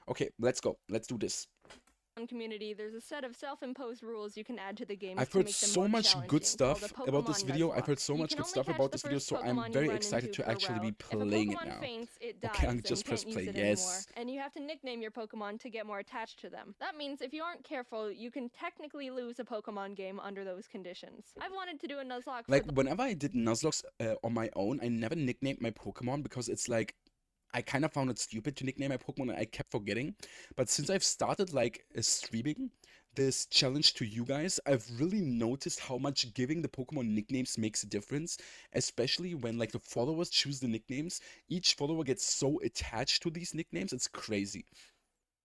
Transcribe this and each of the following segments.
Okay, let's go. Let's do this. Community, there's a set of self-imposed rules you can add to the game I've to heard make them so more much challenging, good called a stuff about this Pokemon video. I've Nuzlocke. heard so You much can good only stuff catch about the this video, first so I'm Pokemon you very run excited into to per actually be route. If a playing it Pokemon now. faints, it Okay, dies I'll and just you press can't play. use it anymore. Yes. And you have to nickname your Pokemon to get more attached to them. That means if you aren't careful, you can technically lose a Pokemon game under those conditions. I've wanted to do a Nuzlocke for Like, whenever I did Nuzlocks on my own, I never nicknamed my Pokemon because it's like, I kind of found it stupid to nickname my Pokemon and I kept forgetting. But since I've started like streaming this challenge to you guys, I've really noticed how much giving the Pokemon nicknames makes a difference, especially when like the followers choose the nicknames. Each follower gets so attached to these nicknames, it's crazy.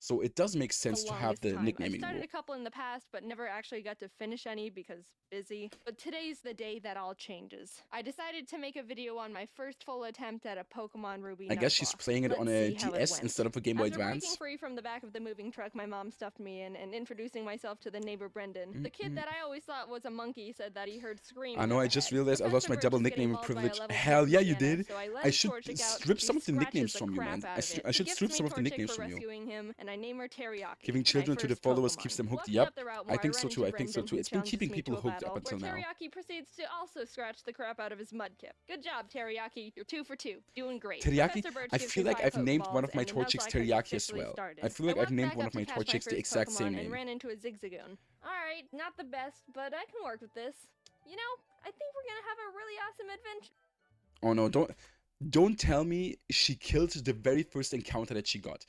So it does make sense to have longest the time. I've nicknaming started rule. a couple in the past, but never actually got to finish any because busy. But today's the day that all changes. I decided to make a video on my first full attempt at a Pokemon Ruby I guess she's Nuzlocke. playing it on Let's a see how it DS went. instead of a Game Boy After breaking Advance. free from the back of the moving truck my mom stuffed me in and introducing myself to the neighbor Brendan, the kid that I always thought was a monkey said that he heard screaming I know, up I just ahead. realized I lost Professor my Birch double is getting nicknaming mauled by a privilege. level Hell 10 yeah, you Indiana, did. so I let I his should Torchic out. strip She some of the nicknames scratches the from you, crap man. out of it. I She should gives strip me some of the Torchic nicknames for from you. rescuing him, and I name her Teriyaki. Giving my children to the first followers Pokemon. keeps them hooked. Walking Yep. up the route I more, think I so run too. into I think so Brendan, too. who It's been challenges keeping me people to a hooked up battle, until where now. Teriyaki proceeds to also scratch the crap out of his Mudkip. Good job, Teriyaki. You're 2 for 2. Doing great. Teriyaki, Professor Birch I gives feel me like 5 I've named one Pokeballs, of my and the Torchics Nuzlocke has Teriyaki as officially well. started. I feel like I've walked named back one up of my to catch my Torchics the first exact same Pokemon and name. ran into a Zigzagoon. Alright, not the best, but I can work with this. You know, I think we're gonna have a really awesome adventure. Oh no, don't tell me she killed the very first encounter that she got.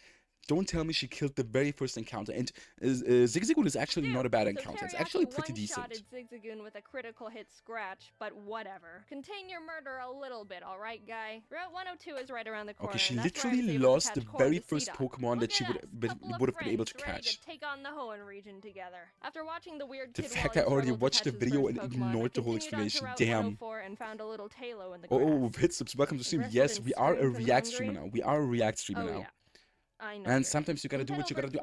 Don't tell me she killed the very first encounter. And Zigzagoon is actually not a bad So encounter. It's Teriyaki actually pretty one-shotted decent. Zigzagoon with a critical hit scratch, but whatever. Contain your murder a little bit, alright, guy? Route 102 is right around the corner, Okay, she and that's where I was literally able to lost the catch Core very the first Seedot. Pokemon Look that she at us, couple of would have been able friends to ready catch. to take on the Hoenn region together. After watching the weird The kid fact Wally I already struggle to watched catch the his video first and Pokemon, I ignored the whole continued on to explanation. Route Damn. 104 and found a little Talo in the grass. Oh, Vitsubs, welcome to stream. Rested Yes, in we are a strength and React streamer hungry? now. We are a React streamer Oh now. yeah, I know. And sometimes you gotta do what you gotta do.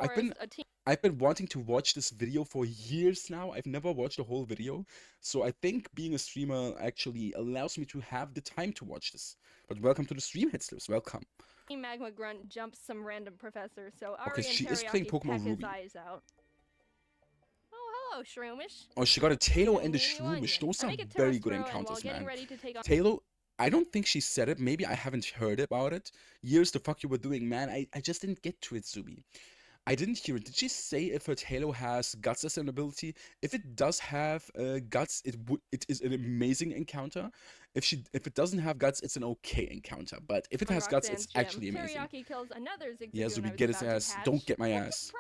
I've been wanting to watch this video for years now. I've never watched a whole video. So I think being a streamer actually allows me to have the time to watch this. But welcome to the stream, Hitslips. Welcome. Magma Grunt jumps some random professor, so Ari Okay, and she is playing Teriyaki Pokemon peck his Ruby. eyes out. Oh, hello, Shroomish. Oh, she got a Tailo Didn't and a hear you on Shroomish. yet. Those I are make a very good Terrastro, and while encounters, getting man. ready to take on Tailo, I don't think she said it. Maybe I haven't heard about it. Years the fuck you were doing, man. I just didn't get to it, Zubi. I didn't hear it. Did she say if her Tailo has Guts as an ability? If it does have Guts, it is an amazing encounter. If it doesn't have Guts, it's an okay encounter. But if it has Guts, it's actually amazing. Teriyaki kills another Zigzagoon. Yeah, Zubi, get his ass. Don't get my ass.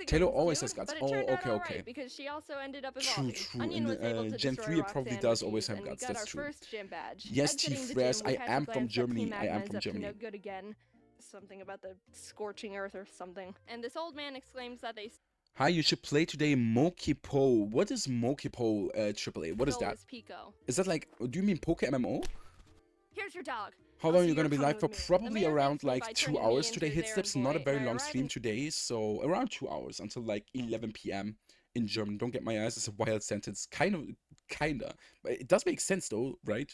Taylor always has Guts. Oh, okay. Because she also ended up True, evolving. true. Onion was able In to Gen destroy 3, it probably Roxanne does with always ease, have and Guts. we got That's our true. first gym badge. Yes, Exiting the T-Fresh, gym, we I had to am from glance at Germany. I am T-Magma's from up to Germany. no good again. Something about the scorching earth or something. And this old man exclaims that they Hi, you should play today Mokipo. What is Mokipo AAA? What is stole that? his Pico. Is that like, do you mean Poke MMO? Here's your dog. How I'll long are see you gonna you're be live coming for? with me. The Probably mayor around thanks me by like 2 turning me hours into today. his Hit steps, errand not a boy, very and I long arrive stream in today, so around 2 hours until like 11 p.m. in German. Don't get my ass. It's a wild sentence. Kinda. But it does make sense though, right?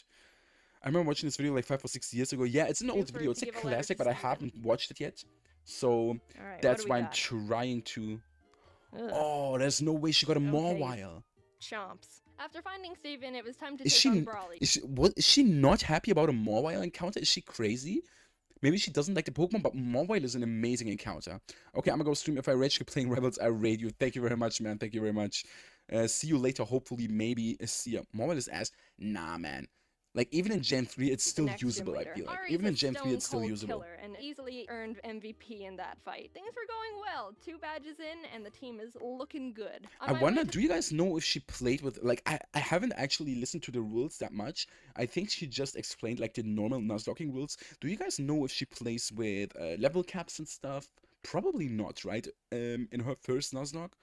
I remember watching this video like 5 or 6 years ago. Yeah, it's an old video. It's a classic, but I haven't watched it yet. So that's why I'm trying to. Oh, there's no way she got a Mawile. Chomps. After finding Steven, it was time to take on Brawly. Is she not happy about a Mawile encounter? Is she crazy? Maybe she doesn't like the Pokemon, but Mawile is an amazing encounter. Okay, I'm gonna go stream. If I rage you playing Rebels, I raid you. Thank you very much, man. Thank you very much. See you later. Hopefully, maybe see ya. Mawile is ass. Nah, man. Like, even in Gen 3, it's still usable, I feel like. Even in Gen 3, it's still usable. And easily earned MVP in that fight. Things were going well. 2 badges in, and the team is looking good. I wonder, do you guys know if she played with, like, I haven't actually listened to the rules that much. I think she just explained, like, the normal Nuzlocking rules. Do you guys know if she plays with level caps and stuff? Probably not, right? In her first Nuzlocke?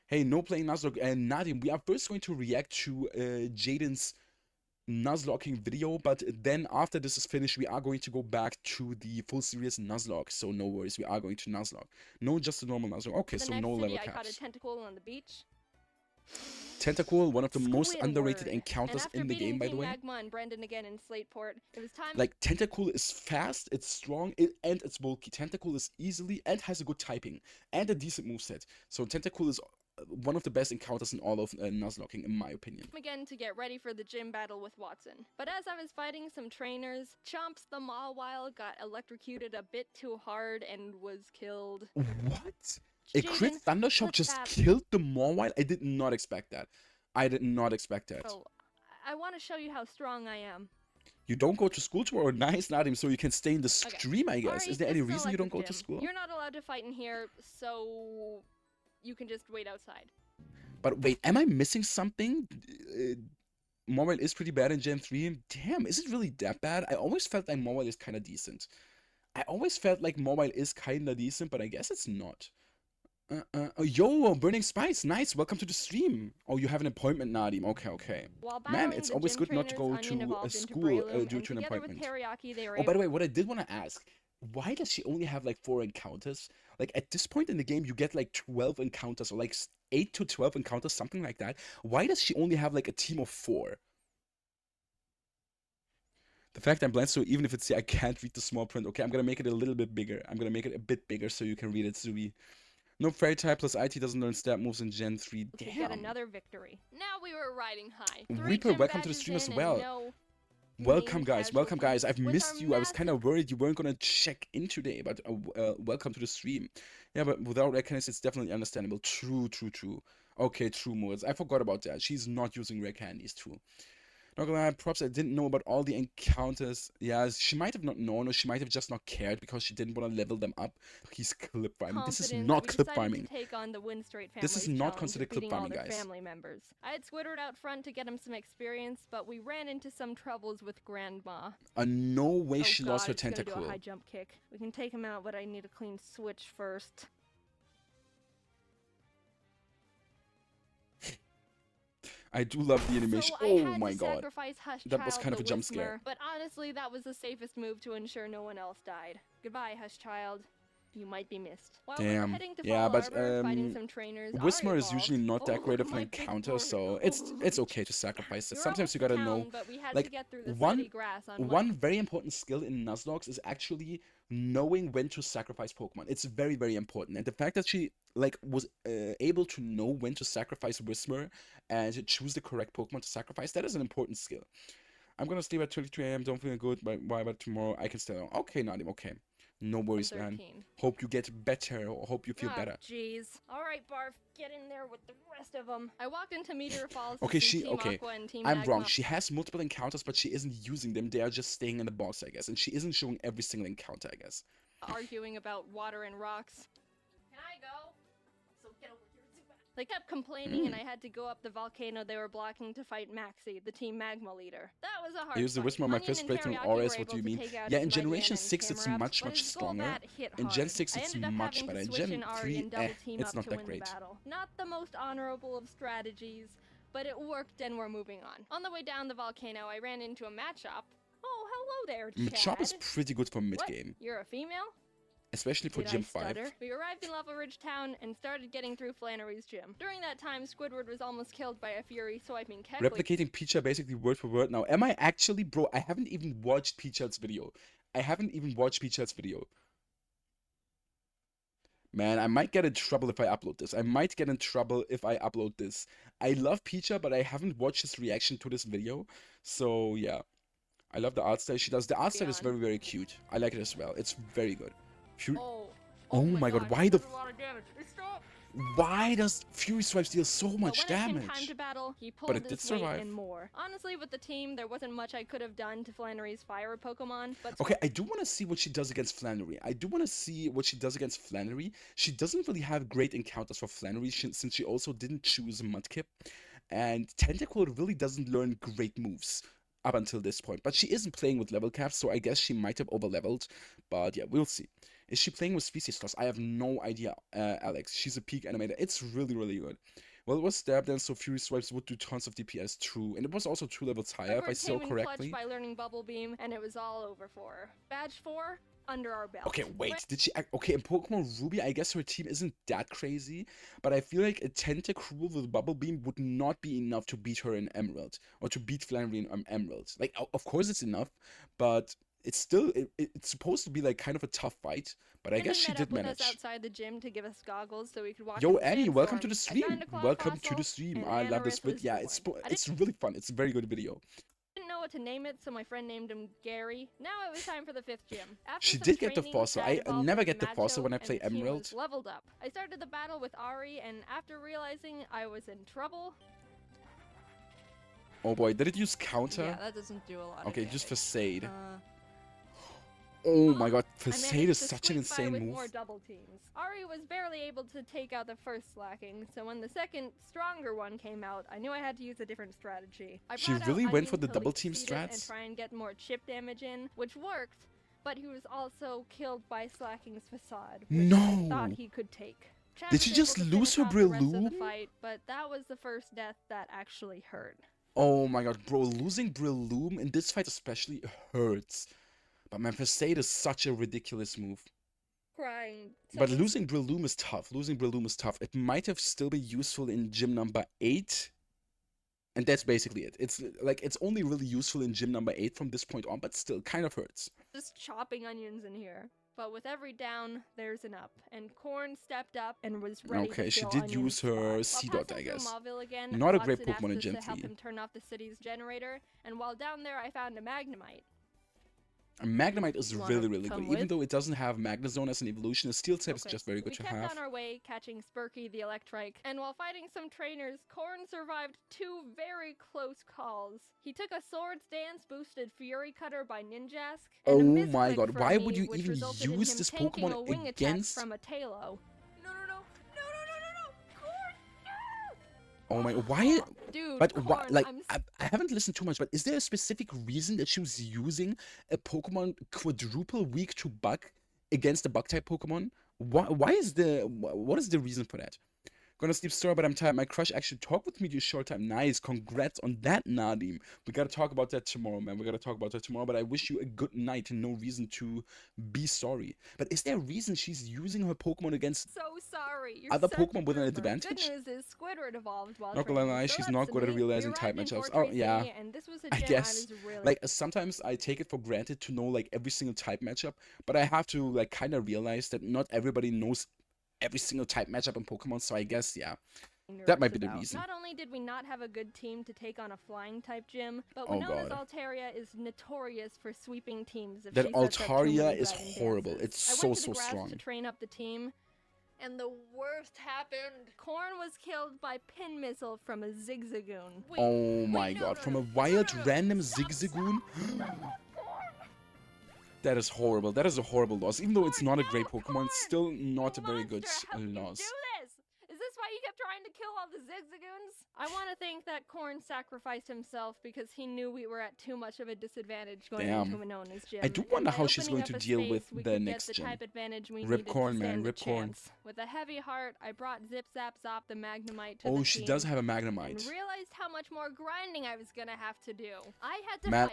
Hey, no playing Nuzlocke. And Nadim, we are first going to react to Jaiden's Nuzlocking video, but then after this is finished, we are going to go back to the full series Nuzlocke. So no worries, we are going to Nuzlocke. No, just a normal Nuzlocke. Okay, so no level caps. I caught a tentacle on the beach. Tentacool, one of the most underrated Squidward. And encounters after in the beating game, by the Team way. Magma and Brendan again in Slateport, it was time. Like, Tentacool is fast, it's strong, and it's bulky. Tentacool is easily and has a good typing and a decent moveset. So Tentacool is one of the best encounters in all of Nuzlocking, in my opinion. Again to get ready for the gym battle with Watson. But as I was fighting some trainers, Chomps the Mawile got electrocuted a bit too hard and was killed. What? A crit Jaiden, Thundershock what's just that? killed the Mawile? I did not expect that. I did not expect that. Oh, I want to show you how strong I am. You don't go to school tomorrow? Nice, Nadim, so you can stay in the Okay. stream, I guess. Alright, Is there this any is an reason you don't electric go to gym. school? You're not allowed to fight in here, so you can just wait outside. But wait, am I missing something? Mawile is pretty bad in Gen 3. Damn, is it really that bad? I always felt like Mawile is kind of decent. I always felt like Mawile is kind of decent, but I guess it's not. Oh, yo, Burning Spice, nice. Welcome to the stream. Oh, you have an appointment, Nadim. Okay, okay. While Man, battling it's the always gym good not to trainers, go Onion to evolved into school Breloom, due and to an together with appointment. Teriyaki, they were Oh, by able the way, what I did want to ask, why does she only have like 4 encounters? Like at this point in the game, you get like 12 encounters or like 8 to 12 encounters, something like that. Why does she only have like a team of 4? The fact I'm blind, so even if it's I can't read the small print. Okay, I'm gonna make it a little bit bigger. I'm gonna make it a bit bigger so you can read it, Zui. No fairy type plus IT doesn't learn stat moves in Gen 3. to get Damn. another victory. Now we were riding high. Reaper, welcome to the stream as well. Welcome, guys. Welcome, guys. I've missed you. I was kind of worried you weren't gonna check in today, but welcome to the stream. Yeah, but without rare candies, it's definitely understandable. True, true, true. Okay, true, Moors. I forgot about that. She's not using rare candies, too. Not gonna lie, props, I didn't know about all the encounters. Yeah, she might have not known, or she might have just not cared because she didn't want to level them up. He's clip farming. This is not clip farming. This is not considered clip farming, guys. Family members. I had Squidward out front to get him some experience, but we ran into some troubles with Grandma. No way she lost her he's gonna tentacle. do a high jump kick. We can take him out, but I need a clean switch first. I do love the animation. So oh my god. That was kind of a jump scare. But honestly, that was the safest move to ensure no one else died. Goodbye, Hush Child. You might be missed. While we were Damn. heading to Yeah, Fall but Arbor, fighting some trainers, Whismer Ari is usually not that evolved. great of an My big encounter, boy. so it's okay to sacrifice it. We were Sometimes you almost to gotta know. town, but we had like, to get through the one- city grass on One very important skill in Nuzlocke is actually knowing when to sacrifice Pokemon. It's very, very important. And the fact that she like was able to know when to sacrifice Whismer and choose the correct Pokemon to sacrifice, that is an important skill. I'm gonna sleep at 22 a.m. Don't feel good, but why? But tomorrow I can stay on. Okay, Nadim. Okay, no worries, man. 13. Hope you get better, or hope you feel better. Jeez. All right, Barf, get in there with the rest of them. I walked into Meteor Falls. Okay, to see Team okay. Aqua and Team I'm wrong. Magma. She has multiple encounters, but she isn't using them. They are just staying in the box, I guess. And she isn't showing every single encounter, I guess. Arguing about water and rocks. Can I go? So get over here, Zubat. They kept complaining, and I had to go up the volcano they were blocking to fight Maxie, the Team Magma leader. That was a hard I used the fight. Whisper on my Onion first and playthrough in Teriyaki were RS. What able do you to mean? take out Yeah, in his Generation Mighty 6 it's Camerupt, much, but much his stronger. Golbat hit In Gen hard. 6 I it's ended up much having better. to In switch Gen in Ari 3, and double team it's up not to that win great. the battle. Not the most honorable of strategies, but it worked and we're moving on. On the way down the volcano, I ran into a Machop. Oh, hello there, Chad. Machop is pretty good for mid-game, You're a female? especially for Did Gym I 5. stutter? We arrived in Lava Ridge Town and started getting through Flannery's gym. During that time, Squidward was almost killed by a Fury, so I've been Keckley. Replicating Peacha basically word for word now. Am I actually, bro? I haven't even watched Peachard's video. Man, I might get in trouble if I upload this. I love Peacha, but I haven't watched his reaction to this video. So, yeah. I love the art style she does. The art style is very, very cute. I like it as well. It's very good. Oh my god, why that's a lot of damage. Stop! Why does Fury Stripes deal so much But when it came damage? time to battle, he pulled But it did his weight survive. and more. Honestly, with the team, there wasn't much I could have done to Flannery's fire Pokemon, but Okay, I do want to see what she does against Flannery. She doesn't really have great encounters for Flannery since she also didn't choose Mudkip. And Tentacool really doesn't learn great moves up until this point. But she isn't playing with level caps, so I guess she might have overleveled. But yeah, we'll see. Is she playing with Species Loss? I have no idea, Alex. She's a peak animator. It's really, really good. Well, it was stab dance, so Fury Swipes would do tons of DPS, true. And it was also 2 levels higher, if I saw Edward came in clutch correctly. by learning Bubble Beam, and it was all over for her. Badge 4, under our belt. Okay, wait, did she okay, in Pokemon Ruby, I guess her team isn't that crazy, but I feel like a Tentacruel with Bubble Beam would not be enough to beat her in Emerald, or to beat Flannery in Emerald. Like, of course it's enough, but it's still, it's supposed to be like kind of a tough fight, but I guess she did manage. With us outside the gym to give us goggles so we could watch. Yo, Annie, welcome to the stream. Welcome to the stream. I love this vid. Yeah, it's really fun. It's a very good video. Didn't know what to name it, so my friend named him Gary. Now it was time for the 5th gym. She did get the fossil. I never get the fossil when I play Emerald. Leveled up. I started the battle with Ari, and after realizing I was in trouble. Oh boy, did it use counter? Yeah, that doesn't do a lot. Okay, just Facade. Oh my god, Facade is such an insane move. More double teams. Ari was barely able to take out the first slacking, so when the second, stronger one came out, I knew I had to use a different strategy. She really went for the double team strats? And try and get more chip damage in, which worked, but he was also killed by Slacking's Facade, which I thought he could take. Did she just lose her Breloom? But that was the first death that actually hurt. Oh my god, bro, losing Breloom in this fight especially hurts. But man, Facade is such a ridiculous move. Crying. But losing Breloom is tough. Losing Breloom is tough. It might have still been useful in gym number 8. And that's basically it. It's like, it's only really useful in gym number 8 from this point on, but still kind of hurts. Just chopping onions in here. But with every down, there's an up. And Korn stepped up and was ready to she did use her C-Dot, I guess. Again, not a great Pokemon in Gen 3. To help him turn off the city's generator. And while down there, I found a Magnemite. A Magnemite is really good. Even though it doesn't have Magnezone as an evolution, a Steel type is just very good to have. We kept on our way, catching Spurky the Electrike, and while fighting some trainers, Korn survived 2 very close calls. He took a Swords Dance boosted Fury Cutter by Ninjask. Oh my god, why would you even use this Pokemon against... from a Tailo. Oh my, why? Dude, but why, like, I haven't listened too much, but is there a specific reason that she was using a Pokemon quadruple weak to bug against a bug type Pokemon? What is the reason for that? Gonna sleep store, but I'm tired. My crush actually talked with me this short time. Nice, congrats on that, Nadim. We gotta talk about that tomorrow, man. We gotta talk about that tomorrow, but I wish you a good night and no reason to be sorry. But is there a reason she's using her Pokemon against other Pokemon with an advantage? Good news is Squidward evolved while not gonna lie, she's not good at realizing type matchups. Oh, yeah. I guess. Like, sometimes I take it for granted to know, like, every single type matchup, but I have to, like, kind of realize that not everybody knows every single type matchup in Pokemon, so I guess, yeah, that might be the reason. Not only did we not have a good team to take on a flying type gym, but Winona's Altaria is notorious for sweeping teams. If that Altaria is horrible. It's so strong. To train up the team, and the worst happened. Korn was killed by Pin Missile from a Zigzagoon. Oh my god, from a wild random Zigzagoon? That is horrible. That is a horrible loss. Even though it's not a great Pokemon, it's still not a very good loss. Is this why you kept trying to kill all the Zigzagoons? I want to think that Korn sacrificed himself because he knew we were at too much of a disadvantage going into Winona's gym. I do wonder how she's going to deal with the next gym. Rip Korn, man. Rip Korn. With a heavy heart, I brought Zip Zap Zop the Magnemite to the team. She does have a Magnemite. And realized how much more grinding I was gonna have to do. I had to fight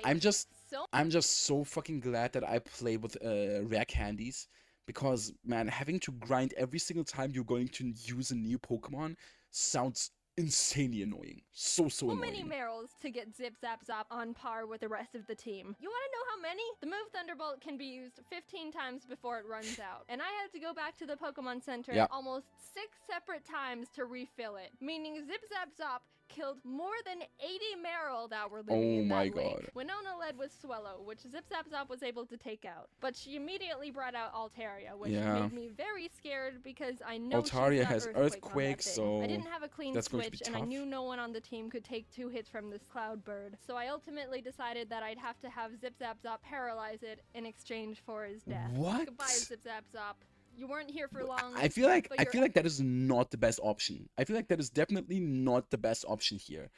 I'm just so fucking glad that I play with rare candies. Because, man, having to grind every single time you're going to use a new Pokemon sounds insanely annoying. So annoying. So many Merrills to get Zip Zap Zop on par with the rest of the team. You want to know how many? The move Thunderbolt can be used 15 times before it runs out. And I had to go back to the Pokemon Center almost 6 separate times to refill it. Meaning Zip Zap Zop killed more than 80 Marill that were living in that lake. Winona led with Swellow, which Zip Zap Zop was able to take out. But she immediately brought out Altaria, which made me very scared because I know Altaria has Earthquake, so I didn't have a clean switch, and I knew no one on the team could take 2 hits from this Cloudbird. So I ultimately decided that I'd have to have Zip Zap Zop paralyze it in exchange for his death. What? Goodbye, Zip Zap Zop. You weren't here for long. I feel like that is not the best option. I feel like that is definitely not the best option here.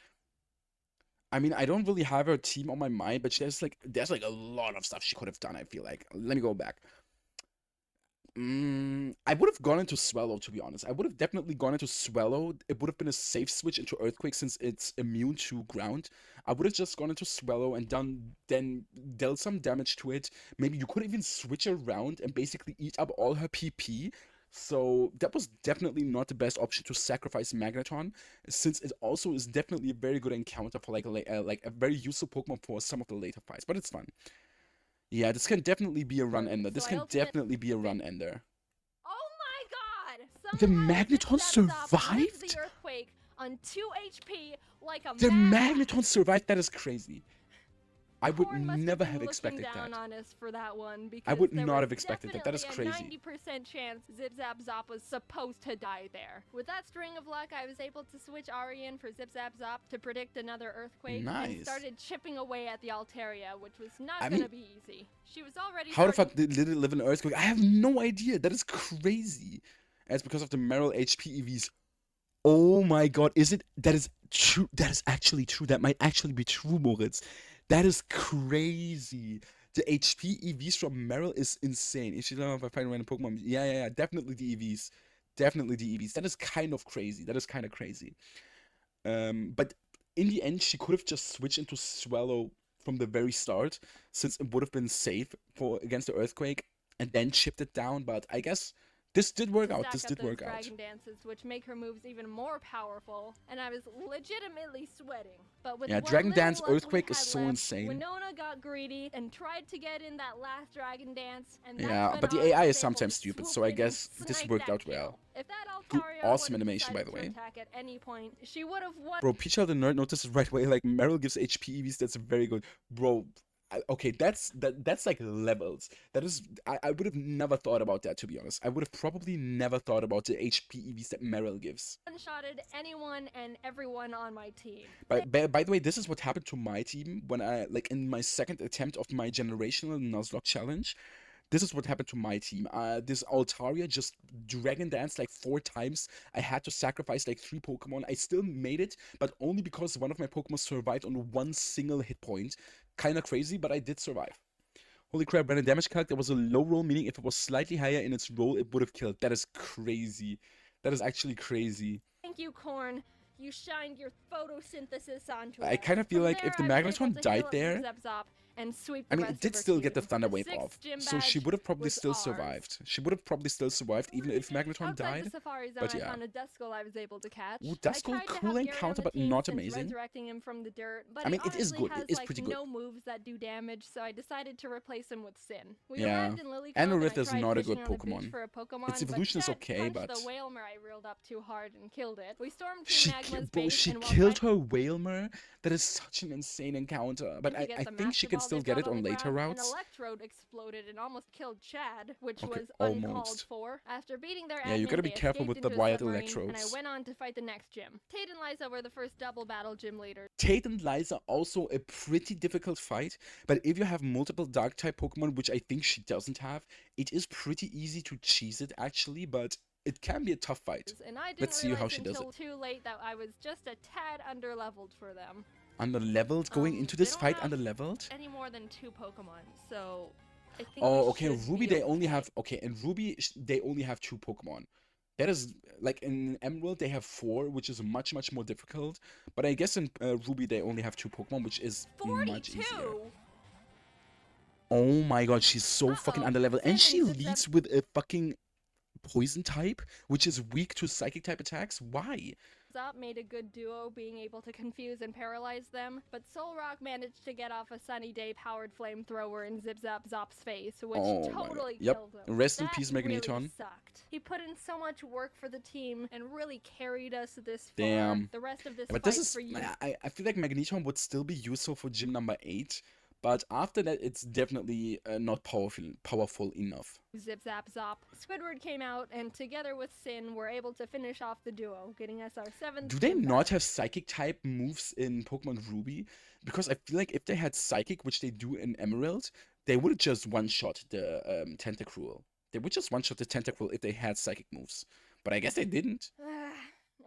I mean, I don't really have her team on my mind, but there's like a lot of stuff she could have done, I feel like. Let me go back. I would have gone into Swallow, to be honest. I would have definitely gone into Swallow. It would have been a safe switch into Earthquake since it's immune to ground. I would have just gone into Swallow and then dealt some damage to it. Maybe you could even switch around and basically eat up all her PP. So that was definitely not the best option to sacrifice Magneton, since it also is definitely a very good encounter for like a very useful Pokemon for some of the later fights. But it's fun. Yeah, this can definitely be a run ender. This can definitely be a run ender. Oh my god! The Magneton survived? The Earthquake on 2 HP like a The Magneton survived? That is crazy. I would never have expected that. On us for that one I would not have expected that. That is crazy. 90% chance Zip Zap Zop was supposed to die there. With that string of luck, I was able to switch Arian for Zip Zap Zop to predict another Earthquake. Nice. And started chipping away at the Altaria, which was not gonna be easy. She was already. How the fuck did it live in Earthquake? I have no idea. That is crazy. And it's because of the Meryl HP EVs. Oh my god, is it? That is true. That is actually true. That might actually be true, Moritz. That is crazy. The HP EVs from Meryl is insane. If you don't know if I find random Pokemon, yeah, definitely the EVs. Definitely the EVs. That is kind of crazy. That is kind of crazy. But in the end, she could have just switched into Swallow from the very start, since it would have been safe against the Earthquake, and then chipped it down. But I guess this did work out. This did work out. Dragon dances, which make her moves even more powerful, and I was legitimately sweating. But with Dragon Dance Earthquake is so insane. Winona got greedy and tried to get in that last Dragon Dance, and but the AI is sometimes stupid, so I guess this worked out well. If that Altaria awesome animation, by the way. Attack at any point, she would have won. Bro, Peach the Nerd notices right away. Like Meryl gives HP EVs. That's very good, bro. Okay, that's like levels. That is, I would have never thought about that, to be honest. I would have probably never thought about the HP EVs that Meryl gives. One-shotted anyone and everyone on my team. By the way, this is what happened to my team when I, like, in my second attempt of my generational Nuzlocke challenge. This is what happened to my team. This Altaria just Dragon Danced like 4 times. I had to sacrifice like 3 Pokemon. I still made it, but only because one of my Pokemon survived on 1 single hit point. Kinda crazy, but I did survive. Holy crap, random damage calc. There was a low roll, meaning if it was slightly higher in its roll, it would have killed. That is crazy. That is actually crazy. Thank you, Corn. You shined your photosynthesis onto it. I kind of feel like if the Magneton died there, and sweep I mean, it did still get the Thunder Wave off, so she would have probably still survived. She would have probably still survived even if Magneton died. But yeah. I found a Duskull I was able to catch. Ooh, Duskull, cool encounter, but not amazing. Resurrecting him from the dirt, but I mean, it is good. It is pretty good. No moves that do damage, so I decided to replace him with Sin. Yeah, Anorith is not a good Pokemon. Its evolution is okay, but the Whalmer I reeled up too hard and killed it. We stormed Magma's base, she killed her Whalmer. That is such an insane encounter. But I think she can still get it on later routes. An Electrode exploded and almost killed Chad, which was uncalled for. After beating their you gotta be careful with the wild Electrodes. And I went on to fight the next gym. Tate and Liza were the first double battle gym leaders. Tate and Liza also a pretty difficult fight, but if you have multiple dark type Pokemon, which I think she doesn't have, it is pretty easy to cheese it actually, but it can be a tough fight. Let's see how she does it. Too late that I was just a tad underleveled for them. Underleveled? Going into this fight underleveled? Any more than 2 Pokemon, so I think okay, Ruby they only have in Ruby they only have 2 Pokemon. That is like in Emerald they have 4, which is much more difficult. But I guess in Ruby they only have 2 Pokemon, which is 42. Much easier. Oh my god, she's so fucking underleveled, and she leads with a fucking Poison type, which is weak to Psychic type attacks. Why? Zop made a good duo, being able to confuse and paralyze them, but Solrock managed to get off a Sunny Day powered flamethrower in Zip Zap Zop's face, which totally killed him. Rest in peace, Magneton. Really sucked. He put in so much work for the team and really carried us this far. Damn. The rest of this but fight this is, for you. I feel like Magneton would still be useful for gym number 8. But after that, it's definitely not powerful enough. Zip Zap Zop. Squidward came out, and together with Sin, were able to finish off the duo, getting us our 7th. Do they not have Psychic type moves in Pokemon Ruby? Because I feel like if they had Psychic, which they do in Emerald, they would just one-shot the Tentacruel. They would just one-shot the Tentacruel if they had Psychic moves. But I guess they didn't.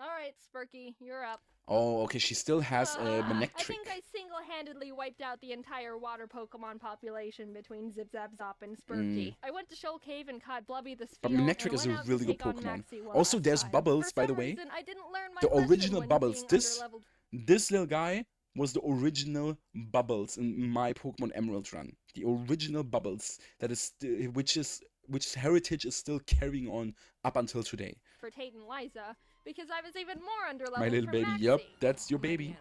Alright, Spurky, you're up. Oh, okay, she still has a I Manectric. think I single-handedly wiped out the entire water Pokemon population between Zip Zap Zop and Spurky. I went to Shoal Cave and caught Blubby the But Spheal Manectric and is went a out really to good take on Pokemon. Maxie one Also, last there's time. Bubbles, For by the some way. reason, I didn't learn my The lesson original when Bubbles. being underleveled. This little guy was the original Bubbles in my Pokemon Emerald run. The original Bubbles that is which heritage is still carrying on up until today. For Tate and Liza, because I was even more underleveled My little for baby. Maxie. Yup, that's your baby.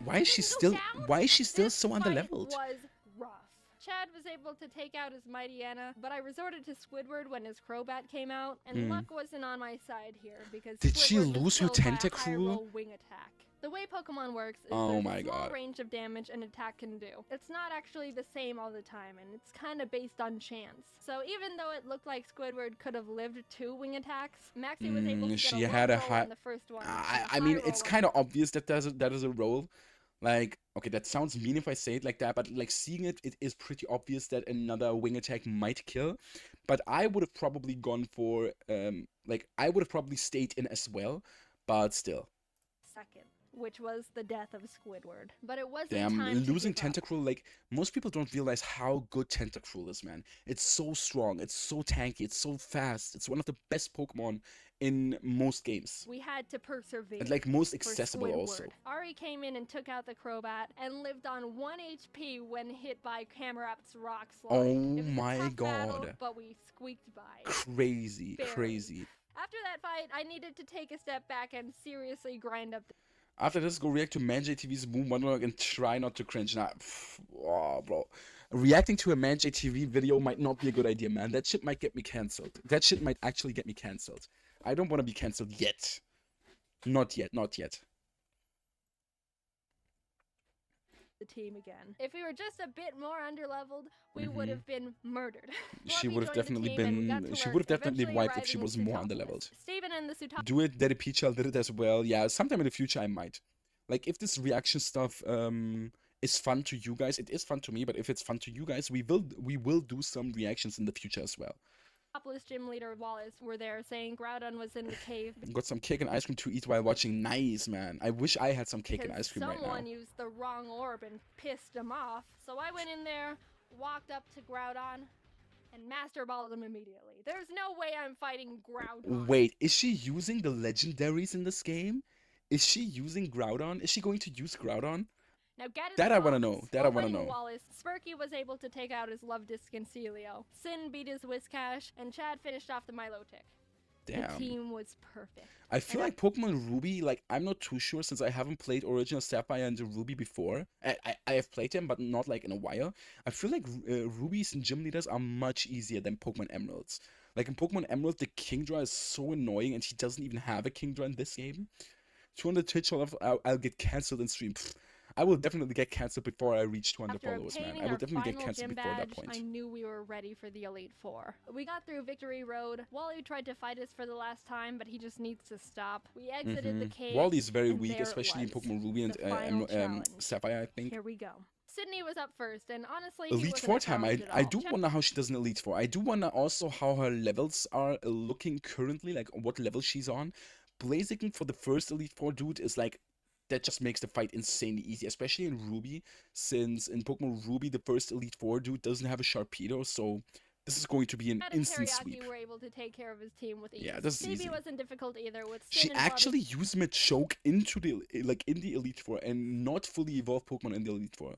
Why is she still This so fight underleveled? was rough. Chad was able to take out his Mightyena, but I resorted to Squidward when his Crobat came out, and luck wasn't on my side here because Did she Squidward was lose her killed by a high Tentacruel? roll wing attack. The way Pokemon works is Oh there's my a small God. range of damage an attack can do. It's not actually the same all the time, and it's kind of based on chance. So even though it looked like Squidward could have lived 2 wing attacks, Maxie was able to get She a had low a roll high. on the first one. I mean, it's kind of obvious that that is a roll. Like, okay, that sounds mean if I say it like that, but like seeing it, it is pretty obvious that another wing attack might kill. But I would have probably gone for, like, I would have probably stayed in as well, but still. Second, which was the death of Squidward. But it wasn't Damn, time losing to give up. Tentacruel, like, most people don't realize how good Tentacruel is, man. It's so strong, it's so tanky, it's so fast. It's one of the best Pokemon in most games. We had to persevere. And, like, most accessible also. Ari came in and took out the Crobat and lived on 1 HP when hit by Camerap's Rock Slide. Oh It was a my tough battle, God. but we squeaked by. Crazy, Barely. crazy. After that fight, I needed to take a step back and seriously grind up the After this, go react to ManJTV's Boom Monologue and try not to cringe. Nah, oh, bro. Reacting to a ManJTV video might not be a good idea, man. That shit might get me cancelled. That shit might actually get me cancelled. I don't want to be cancelled yet. Not yet, not yet. the team again. If we were just a bit more underleveled, we would have been murdered. She would have definitely been. She would have definitely wiped if she was more underleveled. Steven and the Sutata. Do it, Daddy Peachal did it as well. Yeah, sometime in the future I might. Like if this reaction stuff is fun to you guys, it is fun to me. But if it's fun to you guys, we will do some reactions in the future as well. Topless gym leader Wallace were there saying Groudon was in the cave. Got some cake and ice cream to eat while watching. Nice, man. I wish I had some cake and ice cream right now. Someone used the wrong orb and pissed him off. So I went in there, walked up to Groudon, and Master Balled him immediately. There's no way I'm fighting Groudon. Wait, is she using the legendaries in this game? Is she using Groudon? Is she going to use Groudon? Now get that I want to know. That I want to know. Wallace, Spurky was able to take out his Love Disc and Celio. Sin beat his Whiscash, and Chad finished off the Milotic. Damn. The team was perfect. I feel like Pokemon Ruby, like, I'm not too sure since I haven't played Original Sapphire and Ruby before. I have played them, but not, like, in a while. I feel like Rubies and Gym Leaders are much easier than Pokemon Emeralds. Like, in Pokemon Emerald, the Kingdra is so annoying, and he doesn't even have a Kingdra in this game. 200 Twitch, I'll get cancelled in stream. Pfft. I will definitely get cancelled before I reach 200 followers, man. I will definitely get cancelled before that point. I knew we were ready for the Elite Four. We got through Victory Road. Wally tried to fight us for the last time, but he just needs to stop. We exited the cave. Wally's very weak, especially in Pokemon Ruby and Sapphire, I think. Here we go. Sydney was up first, and honestly, Elite Four time. I do wonder how she does an Elite Four. I do wonder also how her levels are looking currently, like what level she's on. Blaziken for the first Elite Four dude is like, that just makes the fight insanely easy, especially in Ruby, since in Pokemon Ruby, the first Elite Four dude doesn't have a Sharpedo, so this is going to be an instant sweep. Were able to take care of his team with ease. Yeah, this is easy. Wasn't difficult either. With she actually used Machoke into the in the Elite Four and not fully evolved Pokemon in the Elite Four.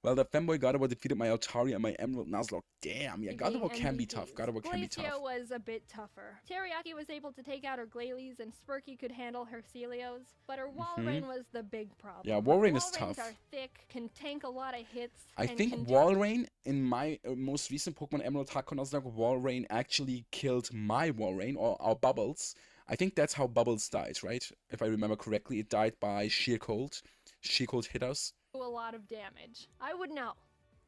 Well, the fanboy Gardevoir defeated my Altaria and my Emerald Nuzlocke. Damn, yeah, Gardevoir can be tough. Gardevoir can be tough. Glaceon was a bit tougher. Teriyaki was able to take out her Glalie, and Spurky could handle her Celios, but her Walrein was the big problem. Yeah, Walrein is tough. Are thick, can tank a lot of hits. I think Walrein, in my most recent Pokemon Emerald Heart Nuzlocke, Walrein actually killed my Walrein, or our Bubbles. I think that's how Bubbles died, right? If I remember correctly, it died by sheer cold. Sheer cold hit us. A lot of damage. I would know,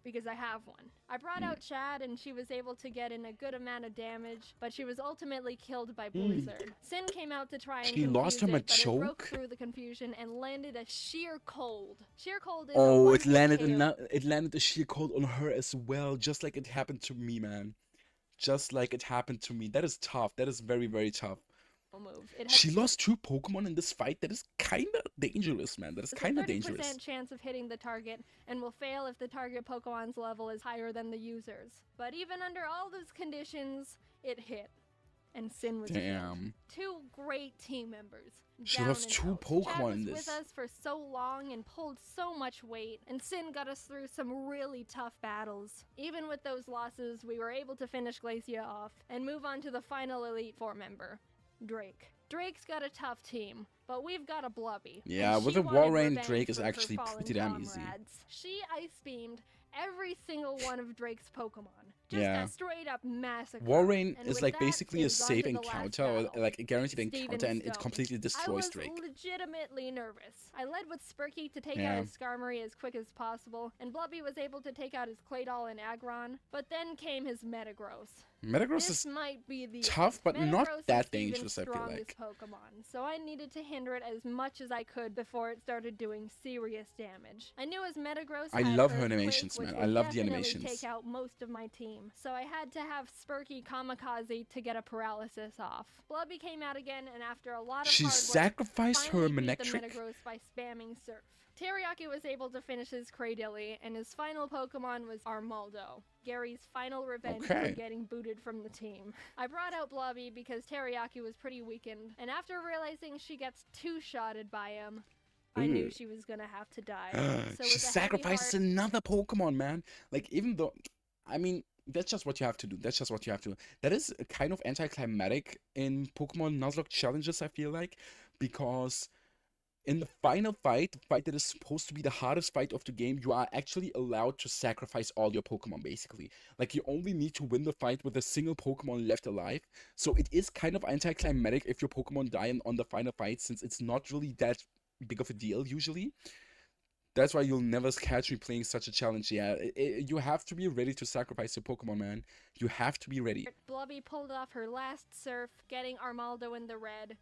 because I have one. I brought out Chad, and she was able to get in a good amount of damage, but she was ultimately killed by Blizzard. Sin came out to try and she lost her Machoke? But it broke through the confusion and landed a sheer cold. Sheer cold is it landed a sheer cold on her as well, just like it happened to me, man. Just like it happened to me. That is tough. That is very, very tough. move. It She lost 2 Pokemon in this fight. That is kind of dangerous, man. That is kind of dangerous. A 30% chance of hitting the target and will fail if the target Pokemon's level is higher than the user's. But even under all those conditions, it hit. And Sin was killed. 2 great team members. She lost 2 Pokemon in this. Chad was with us for so long and pulled so much weight, and Sin got us through some really tough battles. Even with those losses, we were able to finish Glacia off and move on to the final Elite Four member, Drake. Drake's got a tough team, but we've got a Blubby. Yeah, with the Walrein, Drake is actually pretty damn easy. She ice beamed every single one of Drake's Pokemon. Just a straight up massacre. Walrein is like basically a safe encounter, or like a guaranteed encounter, and it completely destroys Drake. I was legitimately nervous. I led with Spurky to take out his Skarmory as quick as possible, and Blubby was able to take out his Claydol and Aggron, but then came his Metagross. Metagross is tough, but not that dangerous, I feel like. Pokemon, so I needed to hinder it as much as I could before it started doing serious damage. I knew as Metagross I love her animations, man. I love the animations. Take out most of my team, so I had to have Spurky Kamikaze to get a paralysis off. Blubby came out again, and after a lot of she hard work, sacrificed her Manectric. The Metagross by spamming Surf. Teriyaki was able to finish his Cradily, and his final Pokemon was Armaldo, Gary's final revenge for getting booted from the team. I brought out Blubby because Teriyaki was pretty weakened, and after realizing she gets 2-shotted by him, I knew she was gonna have to die. So she sacrifices another Pokemon, man. Like, even though, I mean, that's just what you have to do. That's just what you have to do. That is kind of anticlimactic in Pokemon Nuzlocke challenges, I feel like, because in the final fight, the fight that is supposed to be the hardest fight of the game, you are actually allowed to sacrifice all your Pokemon, basically. Like, you only need to win the fight with a single Pokemon left alive. So it is kind of anticlimactic if your Pokemon die on the final fight, since it's not really that big of a deal, usually. That's why you'll never catch me playing such a challenge. Yeah, you have to be ready to sacrifice your Pokemon, man. You have to be ready. Blubby pulled off her last Surf, getting Armaldo in the red,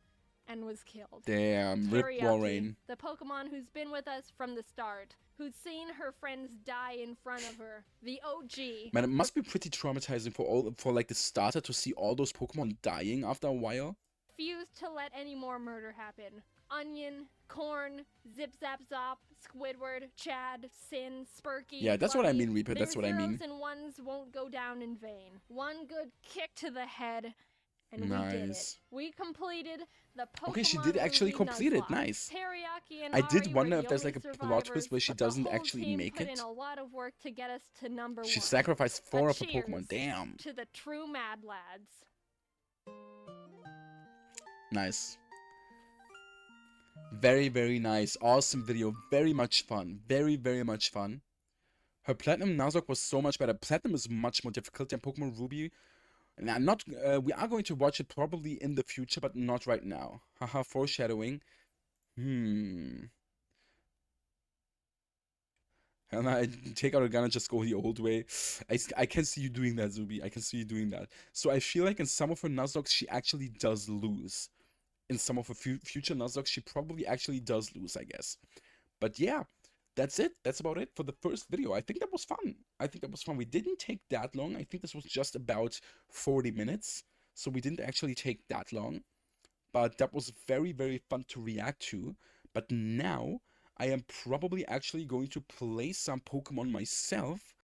and was killed. Damn, rip Walrein. The Pokemon who's been with us from the start, who's seen her friends die in front of her, the OG. Man, it must be pretty traumatizing for like the starter to see all those Pokemon dying after a while. Refused to let any more murder happen. Onion, Corn, Zip Zap Zop, Squidward, Chad, Sin, Spurky. Yeah, that's Blubby. What I mean, Reaper. That's what I mean. Their zeros and ones won't go down in vain. One good kick to the head. And nice. We did it. We completed the Pokemon Okay, she did actually complete it. Nice. Teriyaki and I did wonder if the there's like a plot twist where she doesn't actually make it. In a lot of work to get us to number she 1. Sacrificed 4 of her Pokemon. Damn. To the true Mad Lads. Nice. Very, very nice. Awesome video. Very much fun. Very, very much fun. Her Platinum Nuzlocke was so much better. Platinum is much more difficult than Pokemon Ruby. And I'm not, we are going to watch it probably in the future, but not right now. Haha, foreshadowing. And I take out a gun and just go the old way. I can see you doing that, Zuby. I can see you doing that. So I feel like in some of her Nuzlockes, she actually does lose. In some of her future Nuzlocke, she probably actually does lose, I guess. But yeah, that's it. That's about it for the first video. I think that was fun. We didn't take that long. I think this was just about 40 minutes. So we didn't actually take that long. But that was very, very fun to react to. But now, I am probably actually going to play some Pokemon myself.